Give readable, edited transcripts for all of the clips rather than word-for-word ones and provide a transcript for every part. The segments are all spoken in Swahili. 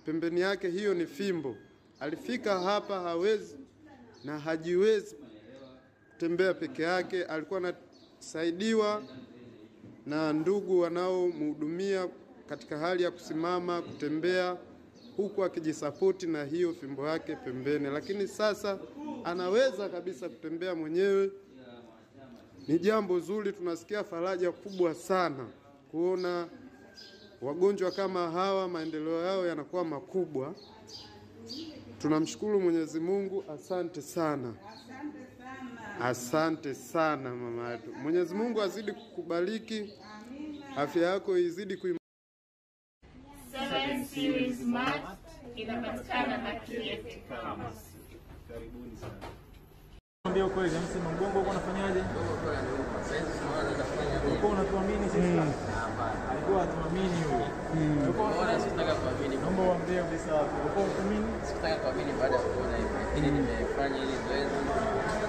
pembeni yake hiyo ni fimbo. Alifika hapa hawezi na hajiwezi kutembea peke yake, alikuwa anasaidiwa na ndugu wanaomhudumia katika hali ya kusimama, kutembea, huku akijisapoti na hiyo fimbo yake pembeni. Lakini sasa anaweza kabisa kutembea mwenyewe. Ni jambo zuri, tunasikia faraja kubwa sana kuona wagonjwa kama hawa maendeleo yao yanakuwa makubwa. Tunamshukuru Mwenyezi Mungu, asante sana. Asante sana mama yetu. Mwenyezi Mungu azidi kukubariki. Afya yako izidi 7 Series Mart inapatikana na Creative Farmers. Karibuni sana. Ndio kweli, msema mgongo uko unafanyaje? Uko unatuamini sisi? Alikuwa atuamini huyo. Bora sitaka kuamini. Naomba uambie kabisa uko unaamini? Sitaka kuamini baada ya kuona hivi. Lakini nimefanya ile zoezi.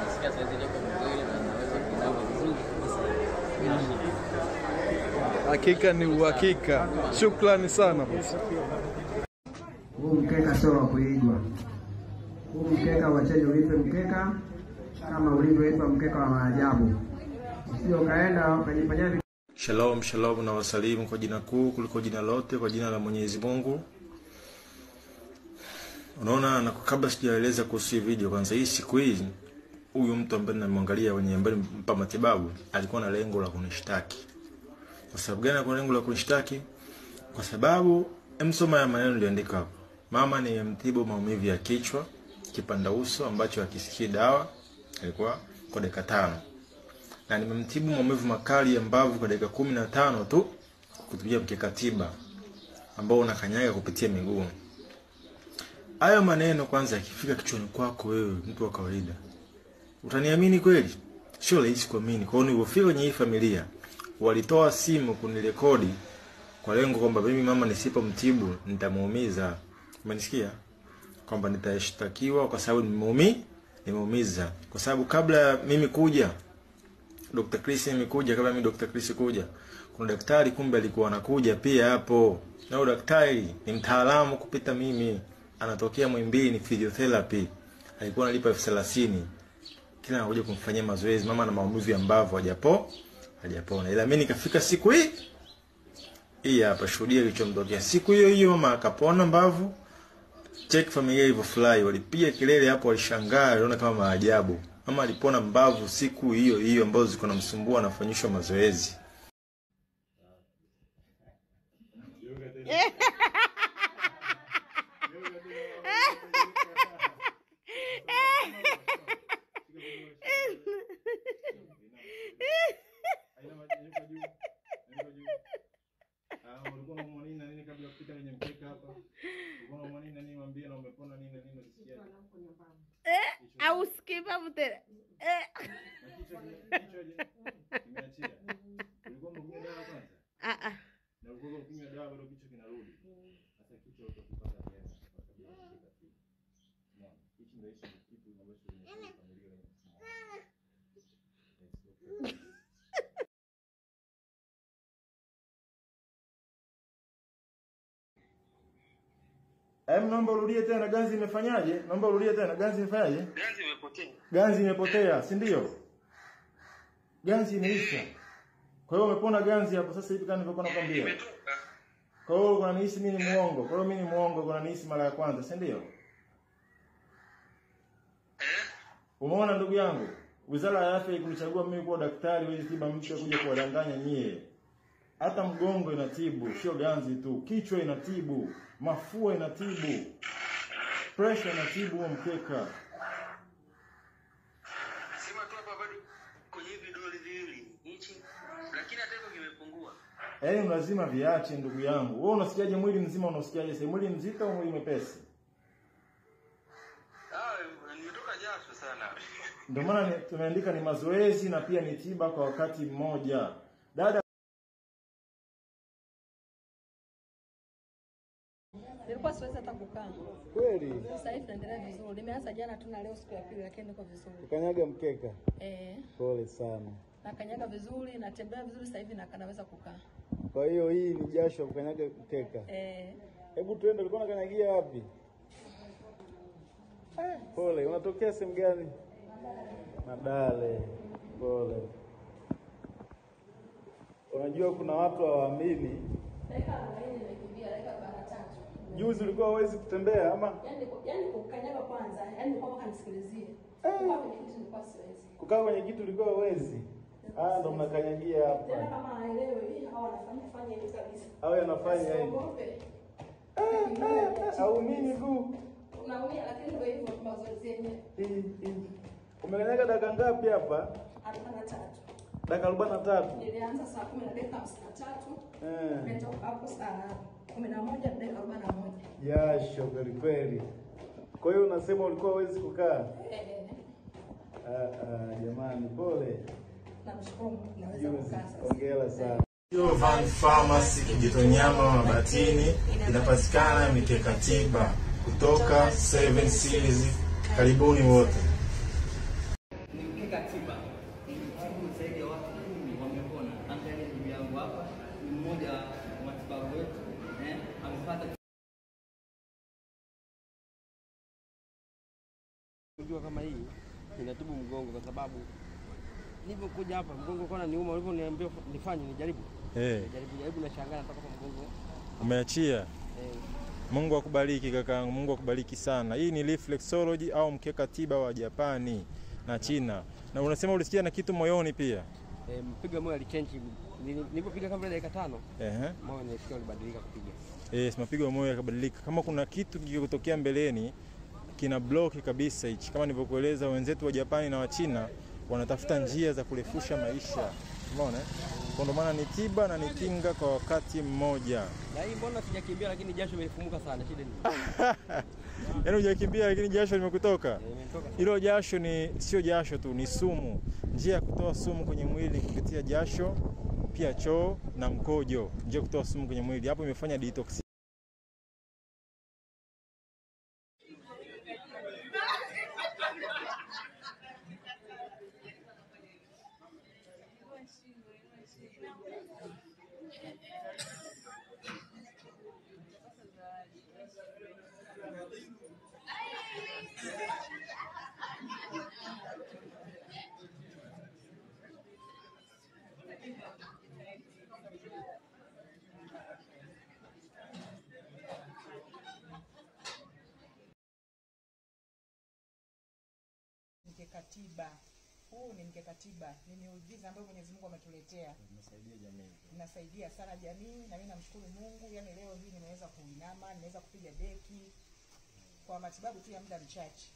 Nasikia sasa niko mzuri na naweza kuinama vizuri kabisa. Hakika ni uhakika. Shukrani sana. Huu mkeka sio wa kuigwa. Huu mkeka wachaje uitwe mkeka kama ulivyoitwa mkeka wa maajabu. Sio kaenda ukajifanyia. Shalom, shalom na wasalimu kwa jina kuu kuliko jina lote, kwa jina la Mwenyezi Mungu. Unaona, na kabla sijaeleza kuhusu video, kwanza hii siku hii huyu mtu ambaye namwangalia wenye ambaye mpa matibabu alikuwa na lengo la kunishtaki. Kwa sababu gani alikuwa na lengo la kunishtaki? Kwa sababu msoma ya maneno niliandika hapo. Mama ni mtibu maumivu ya kichwa, kipanda uso ambacho hakisikii dawa, alikuwa kwa dakika 5. Na nimemtibu maumivu makali ya mbavu kwa dakika 15 tu kutumia mkeka tiba ambao unakanyaga kupitia miguu. Hayo maneno kwanza yakifika kichwani kwako wewe mtu wa kawaida, utaniamini kweli? Sio rahisi kuamini. Kwa hiyo nilipofika kwenye hii familia, walitoa simu kunirekodi kwa lengo kwamba mimi mama nisipomtibu nitamuumiza. Umenisikia? Kwamba nitashtakiwa kwa sababu nimeumiza. Kwa sababu kabla mimi kuja Dr. Chris kabla mimi Dr. Chris kuja, kuna daktari kumbe alikuwa anakuja pia hapo. Na daktari ni mtaalamu kupita mimi. Anatokea Muhimbili, ni physiotherapy. Alikuwa analipa 30,000. Kila anakuja kumfanyia mazoezi mama na maumivu ya mbavu hajapona. Ila mimi nikafika siku hii hapa, shuhudia kilichomtokea. Siku hiyo mama akapona mbavu. Check familia ilivyofurahi, walipiga kelele hapo, walishangaa, waliona kama maajabu. Mama alipona mbavu siku hiyo ambazo ziko namsumbua anafanyishwa mazoezi. Au skipa mutera. Na ulikuwa ukinywa dawa bado kichwa kinarudi. Sasa kichwa utakipata tena. Hichi ndio kitu ambacho kimefanya familia yetu. Naomba urudie tena, ganzi imefanyaje? Naomba urudie tena, ganzi imefanyaje? Ganzi imepotea. Ganzi imepotea, si ndio? Ganzi imeisha. Kwa hiyo umepona ganzi hapo sasa hivi kama nilivyokuwa nakwambia. Kwa hiyo unanihisi mimi ni muongo. Kwa hiyo mimi ni muongo, unanihisi mara ya kwanza, si ndio? Umeona ndugu yangu? Wizara ya Afya ikunichagua mimi kuwa daktari wewe tiba mpya kuja kuwadanganya nyie. Hata mgongo inatibu, sio ganzi tu. Kichwa inatibu, mafua inatibu. Pressure inatibu mkeka. Sema tu hapa bado kwenye vidole viwili. Hichi lakini hata hivyo kimepungua. Lazima viache ndugu yangu. Wewe unasikiaje mwili mzima, unasikiaje? Sasa mwili mzito au mwili mwepesi? Nimetoka jasho sana. Ndio maana tumeandika ni mazoezi na pia ni tiba kwa wakati mmoja. Dada, nilikuwa siwezi hata kukaa. Kweli? Sasa hivi naendelea vizuri. Nimeanza jana tu na leo siku ya pili, lakini niko vizuri. Kanyaga mkeka? Pole sana. Na kanyaga vizuri, natembea vizuri sasa hivi na kanaweza kukaa. Kwa hiyo hii ni jasho kukanyaga mkeka? Hebu twende, ulikuwa unakanyagia wapi? Pole, unatokea sehemu gani? Madale. Pole. Unajua kuna watu hawaamini. Juzi ulikuwa huwezi kutembea ama? Yaani kukanyaga kwanza, yaani kwa kanisikilizie. Kukaa kwenye kitu ulikuwa huwezi. Ndo mnakanyagia hapa. Tena kama haelewi hao wanafanya hivi kabisa. Hao yanafanya hivi. Haumini tu. Unaumia lakini ndio hivyo mazoezi yenyewe. Umekanyaga dakika ngapi hapa? 43. Dakika 43. Nilianza saa 10 na dakika 53. Nimetoka hapo saa 11 na dakika 41. Jasho kweli kweli. Kwa hiyo unasema ulikuwa huwezi kukaa? Jamani pole. Namshukuru naweza kukaa sasa. Hongera sana. Van Pharmacy Kijitonyama Mabatini inapatikana mikeka tiba kutoka 7 Series. Karibuni wote. Mikeka tiba. Nilitibu zaidi ya watu 10 wamepona. Angalia ndugu yangu hapa, ni mmoja wa matibabu wetu. Amepata kujua kama hii inatibu mgongo kwa sababu nilipokuja hapa mgongo kona niuma, waliponiambia nifanye nijaribu. Jaribu na shangaa natoka kwa mgongo. Umeachia? Mungu akubariki kakaangu, Mungu akubariki sana. Hii ni reflexology au mkeka tiba wa Japani na China. Na unasema ulisikia na kitu moyoni pia? Mpiga moyo alichange. Nilipopiga kama dakika 5. Moyo nisikia ulibadilika kupiga. Mapigo moyo yakabadilika. Kama kuna kitu kikitokea mbeleni kina block kabisa hichi. Kama nilivyokueleza, wenzetu wa Japani na wa China wanatafuta njia za kurefusha maisha. Umeona? Kwa ndo maana ni tiba na ni kinga kwa wakati mmoja. Na hii mbona sijakimbia lakini jasho limefumuka sana, shida ni. Yaani hujakimbia lakini jasho limekutoka? Hilo jasho sio jasho tu, ni sumu. Njia ya kutoa sumu kwenye mwili kupitia jasho, pia choo na mkojo. Njia kutoa sumu kwenye mwili. Hapo imefanya detox. Mkeka tiba. Huu ni mkeka tiba. Ni miujiza ambayo Mwenyezi Mungu ametuletea. Inasaidia jamii. Inasaidia sana jamii na mimi namshukuru Mungu. Yaani leo hii nimeweza kuinama, nimeweza kupiga deki kwa matibabu tu ya muda mchache.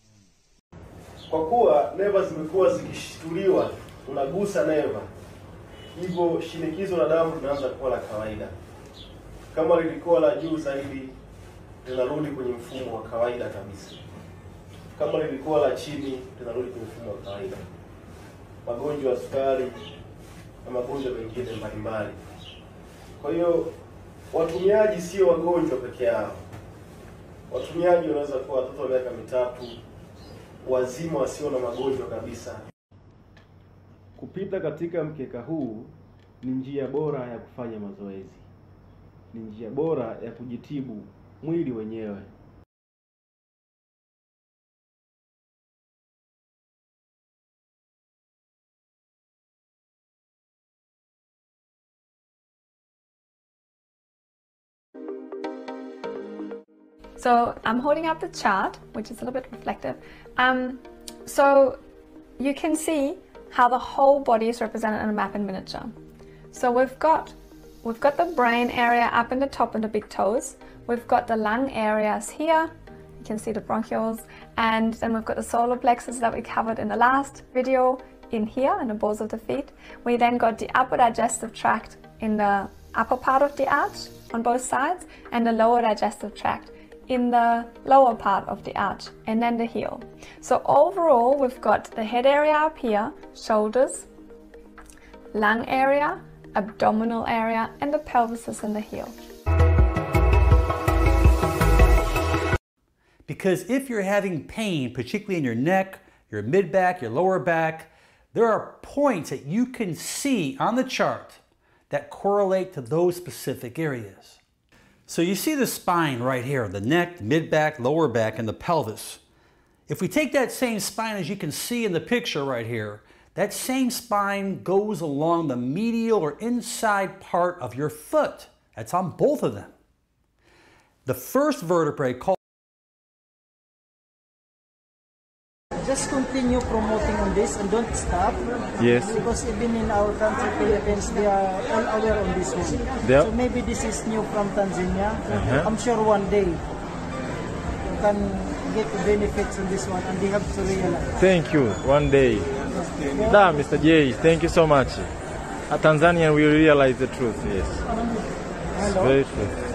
Kwa kuwa neva zimekuwa zikishtuliwa, unagusa neva, hivyo shinikizo la damu linaanza kuwa la kawaida. Kama lilikuwa la juu zaidi, linarudi kwenye mfumo wa kawaida kabisa. Kama lilikuwa la chini, linarudi kwenye mfumo wa kawaida. Magonjwa ya sukari na magonjwa mengine mbalimbali. Kwa hiyo watumiaji sio wagonjwa peke yao. Watumiaji wanaweza kuwa watoto wa miaka 3, wazima wasio na magonjwa kabisa. Kupita katika mkeka huu ni njia bora ya kufanya mazoezi. Ni njia bora ya kujitibu mwili wenyewe. So I'm holding up the chart, which is a little bit reflective. So you can see how the whole body is represented in a map in miniature. So we've got the brain area up in the top and the big toes. We've got the lung areas here. You can see the bronchioles, and then we've got the solar plexus that we covered in the last video in here in the balls of the feet. We then got the upper digestive tract in the upper part of the arch on both sides, and the lower digestive tract in the lower part of the arch, and then the heel. So overall, we've got the head area up here, shoulders, lung area, abdominal area, and the pelvis is in the heel. Because if you're having pain, particularly in your neck, your mid-back, your lower back, there are points that you can see on the chart that correlate to those specific areas. So you see the spine right here, the neck, mid-back, lower back, and the pelvis. If we take that same spine as you can see in the picture right here, that same spine goes along the medial or inside part of your foot. That's on both of them. The first vertebrae called... Just continue promoting on this and don't stop. Yes. Because even in our country, Philippines, they are all aware on this one. So maybe this is new from Tanzania. I'm sure one day you can get the benefits on this one, and they have to realize. Thank you. One day. Da, Mr. J, thank you so much. A Tanzanian will realize the truth, yes. Hello. Very true.